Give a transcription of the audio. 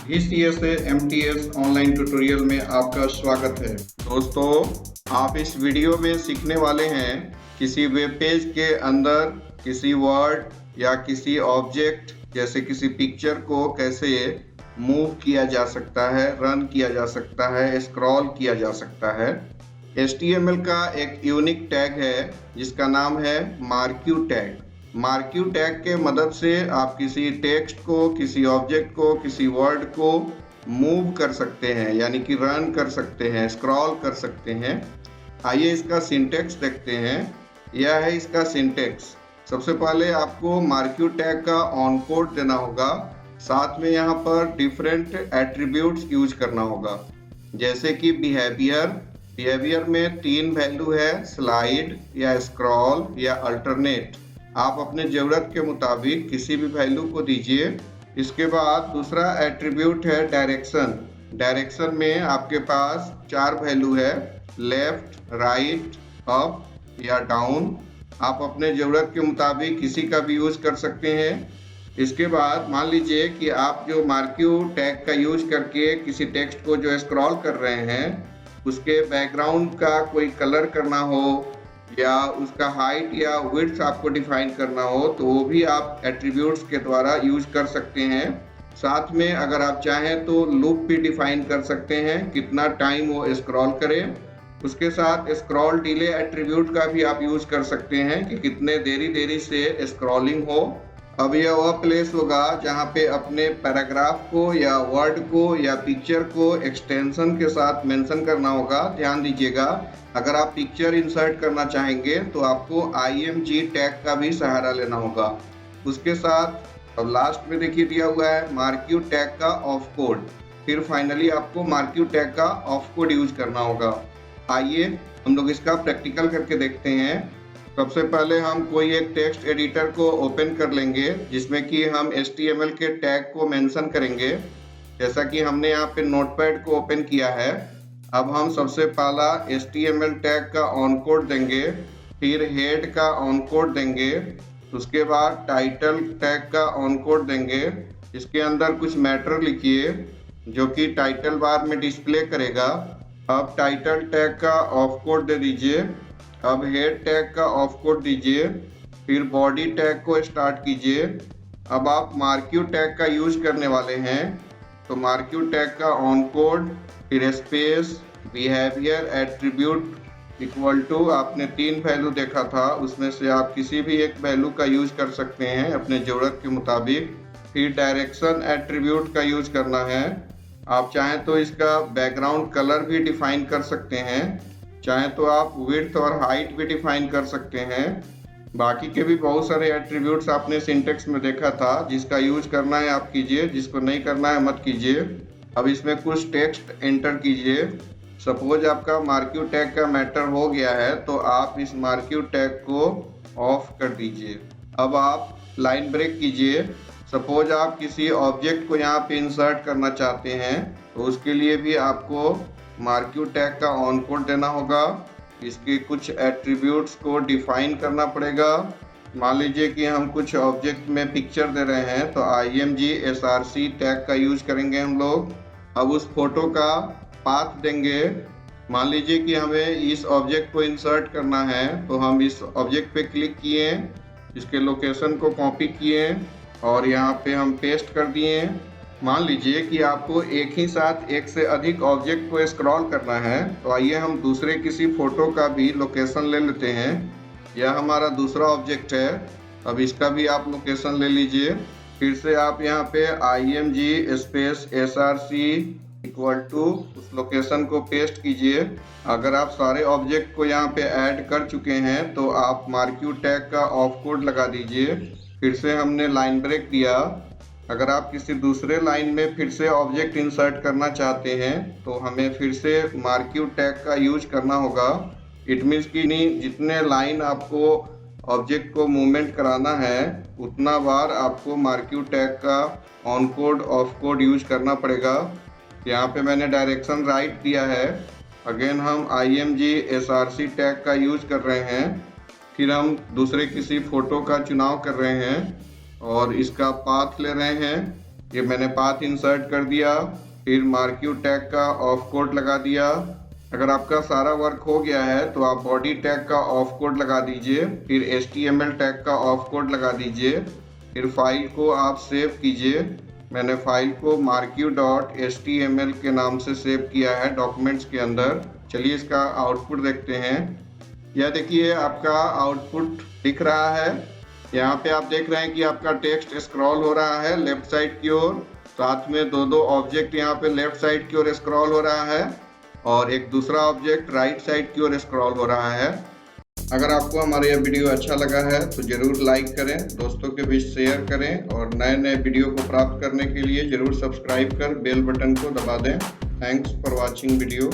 VCSA MTS online tutorial में आपका स्वागत है। दोस्तों, आप इस वीडियो में सीखने वाले हैं किसी वेब पेज के अंदर किसी वर्ड या किसी ऑब्जेक्ट जैसे किसी पिक्चर को कैसे मूव किया जा सकता है, रन किया जा सकता है, स्क्रॉल किया जा सकता है। HTML का एक यूनिक टैग है जिसका नाम है मार्क्यू टैग। मार्क्यू टैग के मदद से आप किसी टेक्स्ट को, किसी ऑब्जेक्ट को, किसी वर्ड को मूव कर सकते हैं, यानी कि रन कर सकते हैं, स्क्रॉल कर सकते हैं। आइए इसका सिंटेक्स देखते हैं। यह है इसका सिंटेक्स। सबसे पहले आपको मार्क्यू टैग का ऑन कोड देना होगा, साथ में यहाँ पर डिफरेंट एट्रीब्यूट्स यूज करना होगा, जैसे कि बिहेवियर में 3 वैल्यू है, स्लाइड या स्क्रॉल या अल्टरनेट। आप अपने ज़रूरत के मुताबिक किसी भी वैल्यू को दीजिए। इसके बाद दूसरा एट्रीब्यूट है डायरेक्शन में आपके पास 4 वैल्यू है, लेफ्ट, राइट, अप या डाउन। आप अपने ज़रूरत के मुताबिक किसी का भी यूज़ कर सकते हैं। इसके बाद मान लीजिए कि आप जो मार्क्यू टैग का यूज करके किसी टेक्स्ट को जो स्क्रॉल कर रहे हैं, उसके बैकग्राउंड का कोई कलर करना हो या उसका हाइट या विड्थ आपको डिफाइन करना हो, तो वो भी आप एट्रीब्यूट्स के द्वारा यूज कर सकते हैं। साथ में अगर आप चाहें तो लूप भी डिफाइन कर सकते हैं, कितना टाइम वो स्क्रॉल करे। उसके साथ स्क्रॉल डिले एट्रीब्यूट का भी आप यूज कर सकते हैं कि कितने देरी से स्क्रॉलिंग हो। अब यह वह प्लेस होगा जहाँ पे अपने पैराग्राफ को या वर्ड को या पिक्चर को एक्सटेंशन के साथ मेंशन करना होगा। ध्यान दीजिएगा, अगर आप पिक्चर इंसर्ट करना चाहेंगे तो आपको img टैग का भी सहारा लेना होगा। उसके साथ अब लास्ट में देखिए दिया हुआ है मार्क्यू टैग का ऑफ कोड। फिर फाइनली आपको मार्क्यू टैग का ऑफ कोड यूज करना होगा। आइए हम लोग इसका प्रैक्टिकल करके देखते हैं। सबसे पहले हम कोई एक टेक्स्ट एडिटर को ओपन कर लेंगे जिसमें कि हम HTML के टैग को मेंशन करेंगे, जैसा कि हमने यहाँ पे नोटपैड को ओपन किया है। अब हम सबसे पहला HTML टैग का ऑन कोड देंगे, फिर हेड का ऑन कोड देंगे, उसके बाद टाइटल टैग का ऑन कोड देंगे। इसके अंदर कुछ मैटर लिखिए जो कि टाइटल बार में डिस्प्ले करेगा। अब टाइटल टैग का ऑफ कोड दे दीजिए। अब हेड टैग का ऑफ कोड दीजिए, फिर बॉडी टैग को स्टार्ट कीजिए। अब आप मार्क्यू टैग का यूज करने वाले हैं, तो मार्क्यू टैग का ऑन कोड, फिर space, behaviour attribute equal to, आपने 3 वैल्यू देखा था, उसमें से आप किसी भी एक वैल्यू का यूज कर सकते हैं अपने ज़रूरत के मुताबिक। फिर डायरेक्शन एट्रीब्यूट का यूज करना है। आप चाहें तो इसका बैकग्राउंड कलर भी डिफाइन कर सकते हैं, चाहे तो आप विड्थ और हाइट भी डिफाइन कर सकते हैं। बाकी के भी बहुत सारे एट्रीब्यूट्स आपने सिंटेक्स में देखा था, जिसका यूज करना है आप कीजिए, जिसको नहीं करना है मत कीजिए। अब इसमें कुछ टेक्स्ट एंटर कीजिए। सपोज आपका मार्क्यू टैग का मैटर हो गया है तो आप इस मार्क्यू टैग को ऑफ कर दीजिए। अब आप लाइन ब्रेक कीजिए। सपोज आप किसी ऑब्जेक्ट को यहाँ पे इंसर्ट करना चाहते हैं, तो उसके लिए भी आपको मार्क्यू टैग का ऑन कोड देना होगा। इसके कुछ एट्रीब्यूट्स को डिफाइन करना पड़ेगा। मान लीजिए कि हम कुछ ऑब्जेक्ट में पिक्चर दे रहे हैं, तो img src टैग का यूज करेंगे हम लोग। अब उस फोटो का पाथ देंगे। मान लीजिए कि हमें इस ऑब्जेक्ट को इंसर्ट करना है, तो हम इस ऑब्जेक्ट पे क्लिक किए, इसके लोकेशन को कॉपी किए और यहाँ पे हम पेस्ट कर दिए। मान लीजिए कि आपको एक ही साथ एक से अधिक ऑब्जेक्ट को स्क्रॉल करना है, तो आइए हम दूसरे किसी फोटो का भी लोकेशन ले लेते हैं। यह हमारा दूसरा ऑब्जेक्ट है। अब इसका भी आप लोकेशन ले लीजिए। फिर से आप यहाँ पे img space src equal to उस लोकेशन को पेस्ट कीजिए। अगर आप सारे ऑब्जेक्ट को यहाँ पे ऐड कर चुके हैं तो आप मार्क्यू टैग का ऑफ कोड लगा दीजिए। फिर से हमने लाइन ब्रेक दिया। अगर आप किसी दूसरे लाइन में फिर से ऑब्जेक्ट इंसर्ट करना चाहते हैं तो हमें फिर से मार्क्यू टैग का यूज करना होगा। इट मीन्स कि जितने लाइन आपको ऑब्जेक्ट को मूवमेंट कराना है, उतना बार आपको मार्क्यू टैग का on code of code use करना पड़ेगा। यहाँ पे मैंने डायरेक्शन राइट दिया है। अगेन हम img src टैग का यूज कर रहे हैं। फिर हम दूसरे किसी फोटो का चुनाव कर रहे हैं और इसका पाथ ले रहे हैं। ये मैंने पाथ इंसर्ट कर दिया, फिर मार्क्यू टैग का ऑफ कोड लगा दिया। अगर आपका सारा वर्क हो गया है तो आप बॉडी टैग का ऑफ कोड लगा दीजिए, फिर HTML टैग का ऑफ कोड लगा दीजिए, फिर फाइल को आप सेव कीजिए। मैंने फाइल को marquee.html के नाम से सेव किया है डॉक्यूमेंट्स के अंदर। चलिए इसका आउटपुट देखते हैं। यह देखिए आपका आउटपुट दिख रहा है। यहाँ पे आप देख रहे हैं कि आपका टेक्स्ट स्क्रॉल हो रहा है लेफ्ट साइड की ओर, साथ में दो ऑब्जेक्ट यहाँ पे लेफ्ट साइड की ओर स्क्रॉल हो रहा है और एक दूसरा ऑब्जेक्ट राइट साइड की ओर स्क्रॉल हो रहा है। अगर आपको हमारा यह वीडियो अच्छा लगा है तो जरूर लाइक करें, दोस्तों के बीच शेयर करें और नए नए वीडियो को प्राप्त करने के लिए जरूर सब्सक्राइब कर बेल बटन को दबा दें। Thanks for watching video.